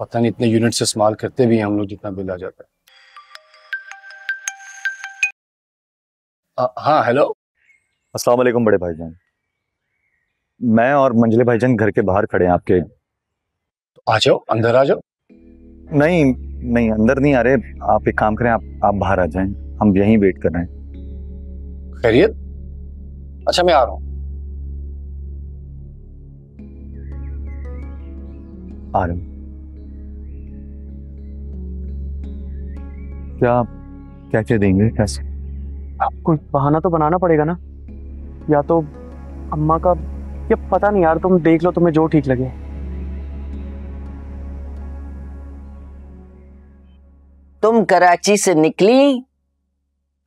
पता नहीं इतने यूनिट से इस्तेमाल करते भी हैं हम लोग जितना बिल आ जाता है। हाँ हेलो। अस्सलाम वालेकुम बड़े भाईजान। मैं और मंजले भाईजान घर के बाहर खड़े हैं आपके। तो आ जाओ, अंदर आ जाओ। नहीं नहीं, अंदर नहीं आ रहे। आप एक काम करें, आप बाहर आ जाएं, हम यहीं वेट कर रहे हैं। खैरियत? अच्छा मैं आ रहा हूँ। आ रहे हैं। क्या क्या क्या देंगे? कैसे? कोई बहाना तो बनाना पड़ेगा ना, या तो अम्मा का, या पता नहीं यार, तुम देख लो तुम्हें जो ठीक लगे। तुम कराची से निकली,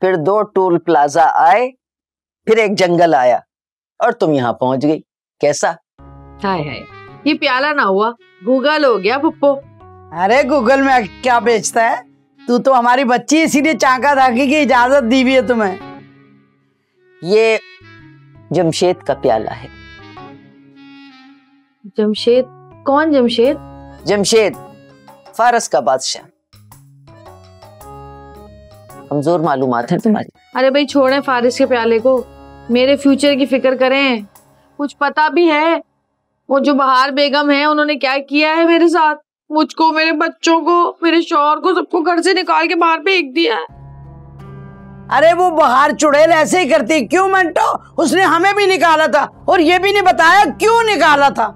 फिर 2 टोल प्लाजा आए, फिर एक जंगल आया और तुम यहाँ पहुंच गई। कैसा? हाय हाय, ये प्याला ना हुआ, गूगल हो गया पुप्पो। अरे गूगल में क्या बेचता है, तू तो हमारी बच्ची, इसीलिए चाका धाकी की इजाजत दी हुई है तुम्हें। ये जमशेद का प्याला है। जमशेद? कौन जमशेद? जमशेद फारस का बादशाह। कमजोर मालूमात है तुम्हारी। अरे भाई छोड़ें फारिस के प्याले को, मेरे फ्यूचर की फिक्र करें। कुछ पता भी है वो जो बहार बेगम है उन्होंने क्या किया है मेरे साथ? मुझको, मेरे बच्चों को, मेरे शौहर को, सबको घर से निकाल के बाहर फेंक दिया है। अरे वो बहार चुड़ैल ऐसे ही करती, क्यों मंटो? उसने हमें भी निकाला था और ये भी नहीं बताया क्यों निकाला था।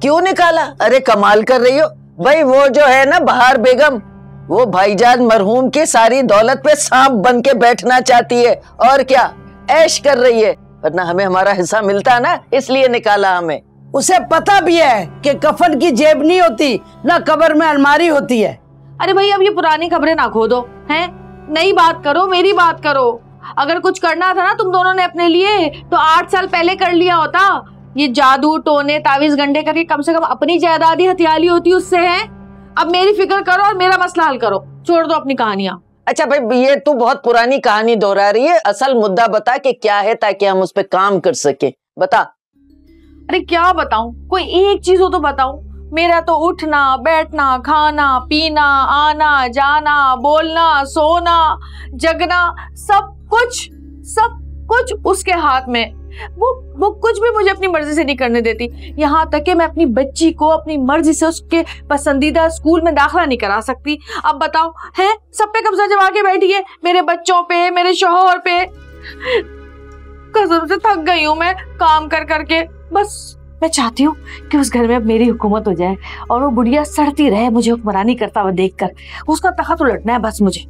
क्यों निकाला? अरे कमाल कर रही हो भाई। वो जो है ना बहार बेगम, वो भाईजान मरहूम की सारी दौलत पे सांप बन के बैठना चाहती है और क्या ऐश कर रही है, वरना हमें हमारा हिस्सा मिलता ना, इसलिए निकाला हमें। उसे पता भी है कि कफन की जेब नहीं होती, ना कब्र में अलमारी होती है। अरे भाई अब ये पुरानी खबरें ना खोदो, हैं? नई बात करो, मेरी बात करो। अगर कुछ करना था ना तुम दोनों ने अपने लिए, तो 8 साल पहले कर लिया होता। ये जादू टोने तावीज गंडे करके कम से कम अपनी जायदादी हथिया ली होती उससे, है। अब मेरी फिक्र करो और मेरा मसला हल करो, छोड़ दो अपनी कहानियां। अच्छा भाई, ये तू बहुत पुरानी कहानी दोहरा रही है, असल मुद्दा बता कि क्या है, ताकि हम उस पर काम कर सके। बता। अरे क्या बताऊं, कोई एक चीज हो तो बताऊं। मेरा तो उठना बैठना, खाना पीना, आना जाना, बोलना सोना, जगना, सब कुछ उसके हाथ में। वो कुछ भी मुझे अपनी मर्जी से नहीं करने देती। यहाँ तक कि मैं अपनी बच्ची को अपनी मर्जी से उसके पसंदीदा स्कूल में दाखिला नहीं करा सकती। अब बताओ, है सब पे कब्जा जमा के बैठी है, मेरे बच्चों पे, मेरे शौहर पे। कसम से थक गई हूँ मैं काम कर करके। बस मैं चाहती हूँ कि उस घर में अब मेरी हुकूमत हो जाए और वो बुढ़िया सड़ती रहे मुझे हुक्मरानी करता हुआ देखकर। उसका तख्त उलटना है बस मुझे।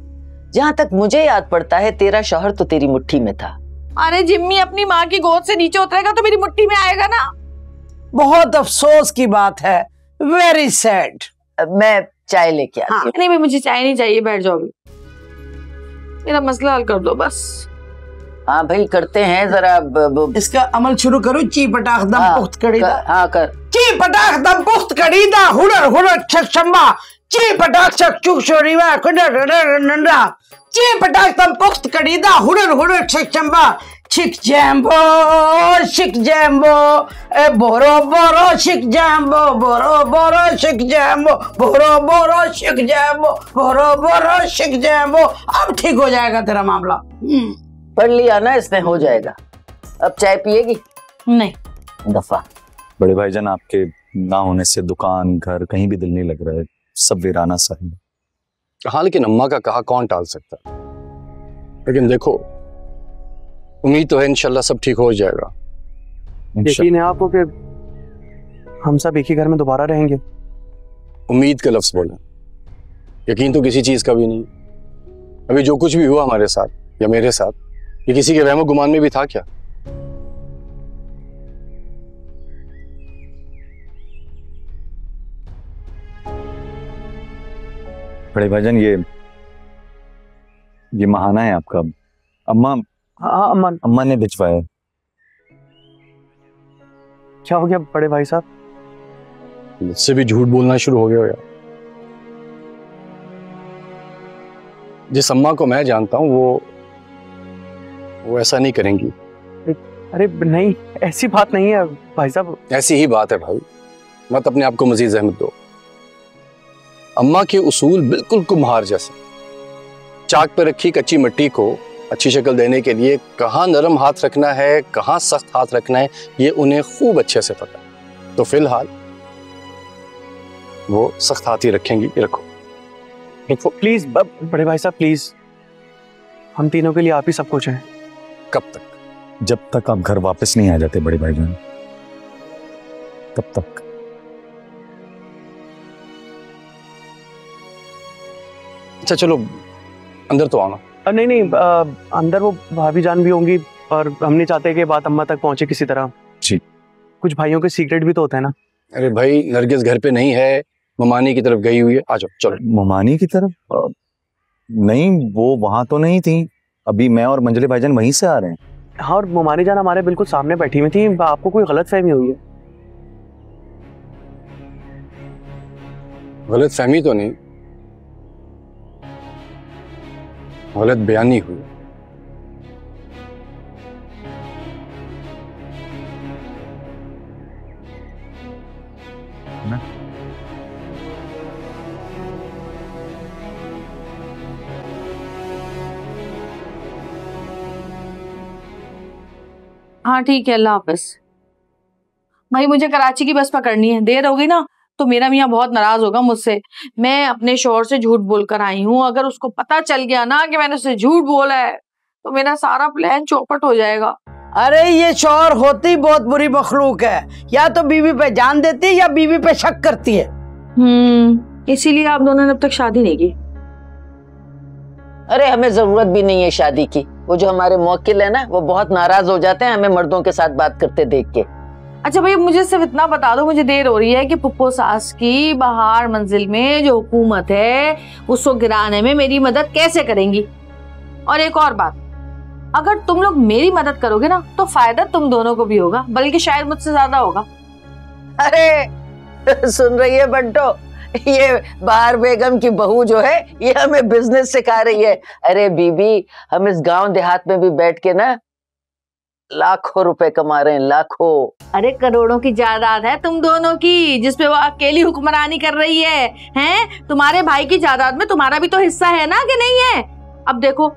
जहाँ तक मुझे याद पड़ता है तेरा शौहर तो तेरी मुट्ठी में था। अरे जिम्मी अपनी माँ की गोद से नीचे उतरेगा तो मेरी मुट्ठी में आएगा ना। बहुत अफसोस की बात है, वेरी सैड। मैं चाय लेके आती हूँ। नहीं भाई मुझे चाय नहीं चाहिए, बैठ जाओ अभी, मेरा मसला हल कर दो बस। हाँ भाई करते हैं जरा। इसका अमल शुरू करो। ची पटाख दम पुख्त कड़ीदा। हाँ कर। ची पटाख दम पुख्त कड़ीदा, हुडर हुडर छक शंबा, ची पटाख छक चुक शोरीवा कुडर नंडा, ची पटाख दम पुख्त कड़ीदा, हुडर हुडर छक शंबा, छिक जैम्बो शिक जैम्बो, ए बोरो बोरो शिक जैम्बो, बोरो बोरो शिक जैम्बो, बोरो बोरो शिक जैम्बो, बोरो बोरो शिक जैम्बो। अब ठीक हो जाएगा तेरा मामला। पढ़ लिया ना इसने, हो जाएगा। अब चाय पिएगी? नहीं। दफा। बड़े भाईजान, आपके ना होने से दुकान घर कहीं भी दिल नहीं लग रहा है, सब वीराना सा है। हाँ लेकिन अम्मा का कहा कौन टाल सकता है। लेकिन देखो, उम्मीद तो है इंशाल्लाह सब ठीक हो जाएगा। यकीन है आपको कि हम सब एक ही घर में दोबारा रहेंगे? उम्मीद का लफ्ज बोला, यकीन तो किसी चीज का भी नहीं। अभी जो कुछ भी हुआ हमारे साथ या मेरे साथ, ये किसी के वहमो गुमान में भी था क्या? बड़े भाईजान, ये महाना है आपका। अम्मा? हाँ अम्मा ने भिजवाया। क्या हो गया बड़े भाई साहब? मुझसे भी झूठ बोलना शुरू हो गया यार। जिस अम्मा को मैं जानता हूँ वो ऐसा नहीं करेंगी। अरे नहीं, ऐसी बात नहीं है भाई साहब। ऐसी ही बात है भाई, मत अपने आप को मजीद जहमत दो। अम्मा के उसूल बिल्कुल कुम्हार जैसे। चाक पर रखी कच्ची मिट्टी को अच्छी शक्ल देने के लिए कहाँ नरम हाथ रखना है, कहाँ सख्त हाथ रखना है, ये उन्हें खूब अच्छे से पता है। तो फिलहाल वो सख्त हाथ ही रखेंगी। रखो प्लीज बड़े भाई साहब, प्लीज, हम तीनों के लिए आप ही सब कुछ हैं। कब तक? जब तक आप घर वापस नहीं आ जाते बड़े भाईजान, तब तक। अच्छा चलो अंदर तो आना। नहीं नहीं, अंदर वो भाभी जान भी होंगी और हम नहीं चाहते कि बात अम्मा तक पहुंचे किसी तरह। जी। कुछ भाइयों के सीक्रेट भी तो होते हैं ना। अरे भाई, नरगिस घर पे नहीं है, ममानी की तरफ गई हुई है। आ जाओ चलो। ममानी की तरफ? नहीं, वो वहां तो नहीं थी। अभी मैं और मंजले भाईजान वहीं से आ रहे हैं। हाँ, और ममानी जान हमारे बिल्कुल सामने बैठी हुई थी। आपको कोई गलत फहमी हुई है? गलत फहमी तो नहीं, गलत बयानी हुई। हाँ ठीक है, अल्लाह हाफिज। भाई मुझे कराची की बस पकड़नी है, देर हो गई ना तो मेरा मियाँ बहुत नाराज होगा मुझसे। मैं अपने शौहर से झूठ बोलकर आई हूँ, अगर उसको पता चल गया ना कि मैंने उससे झूठ बोला है तो मेरा सारा प्लान चौपट हो जाएगा। अरे ये शौहर होती बहुत बुरी मखलूक है, या तो बीवी पे जान देती है या बीवी पे शक करती है। इसीलिए आप दोनों ने अब तक शादी नहीं की। अरे हमें जरूरत भी नहीं है शादी की। वो जो हमारे मौकिल है ना, वो बहुत नाराज हो जाते हैं हमें मर्दों के साथ बात करते देख के। अच्छा भाई, मुझे सिर्फ इतना बता दो, मुझे देर हो रही है, कि पुप्पो सास की बाहर मंजिल में जो हुकूमत है उसको गिराने में मेरी मदद कैसे करेंगी? और एक और बात, अगर तुम लोग मेरी मदद करोगे ना तो फायदा तुम दोनों को भी होगा, बल्कि शायद मुझसे ज्यादा होगा। अरे सुन रही है बंटो, ये बाहर बेगम की बहू जो है ये हमें बिजनेस सिखा रही है। अरे बीबी, हम इस गांव देहात में भी बैठ के ना लाखों रुपए कमा रहे हैं, लाखों। अरे करोड़ों की जायदाद है तुम दोनों की, जिसपे वो अकेली हुक्मरानी कर रही है। हैं? तुम्हारे भाई की जायदाद में तुम्हारा भी तो हिस्सा है ना, कि नहीं है? अब देखो,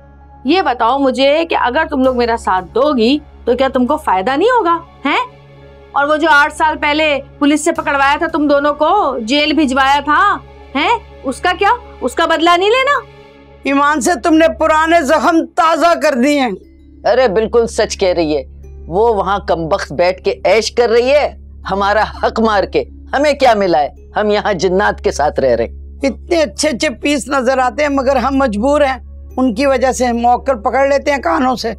ये बताओ मुझे कि अगर तुम लोग मेरा साथ दोगी तो क्या तुमको फायदा नहीं होगा? हैं? और वो जो 8 साल पहले पुलिस से पकड़वाया था तुम दोनों को, जेल भिजवाया था, हैं? उसका क्या? उसका बदला नहीं लेना? ईमान से तुमने पुराने जख्म ताजा कर दिए हैं। अरे बिल्कुल सच कह रही है। वो वहाँ कमबख्त बैठ के ऐश कर रही है, हमारा हक मार के। हमें क्या मिला है? हम यहाँ जिन्नात के साथ रह रहे। इतने अच्छे अच्छे पीस नजर आते हैं, मगर हम मजबूर हैं, उनकी वजह से मौकल पकड़ लेते हैं कानों से।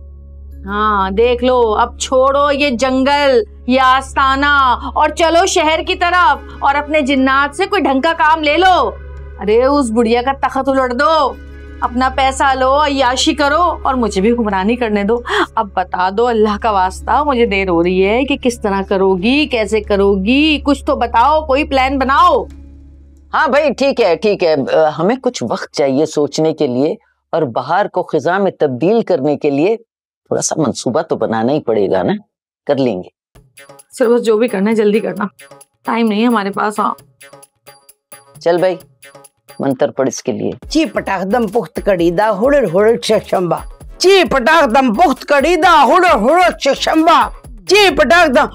हाँ देख लो, अब छोड़ो ये जंगल, ये आस्ताना, और चलो शहर की तरफ और अपने जिन्नात से कोई ढंग का काम ले लो। अरे उस बुढ़िया का तख्त उलट दो, अपना पैसा लो, अय्याशी करो और मुझे भी हुक्मरानी करने दो। अब बता दो अल्लाह का वास्ता, मुझे देर हो रही है, कि किस तरह करोगी, कैसे करोगी, कुछ तो बताओ, कोई प्लान बनाओ। हाँ भाई ठीक है ठीक है, हमें कुछ वक्त चाहिए सोचने के लिए, और बाहर को खिजा में तब्दील करने के लिए थोड़ा सा मंसूबा तो बनाना ही पड़ेगा ना। कर लेंगे। सिर्फ बस जो भी करना है जल्दी करना, टाइम नहीं है हमारे पास। हाँ चल भाई, मंत्र पढ़ इसके लिए। ची पटाख दम पुख्त कड़ीदा हुड़र हुड़र शंबा, ची पटाख दम पुख्त कड़ीदा हुड़र हुड़र शंबा, ची पटाख दम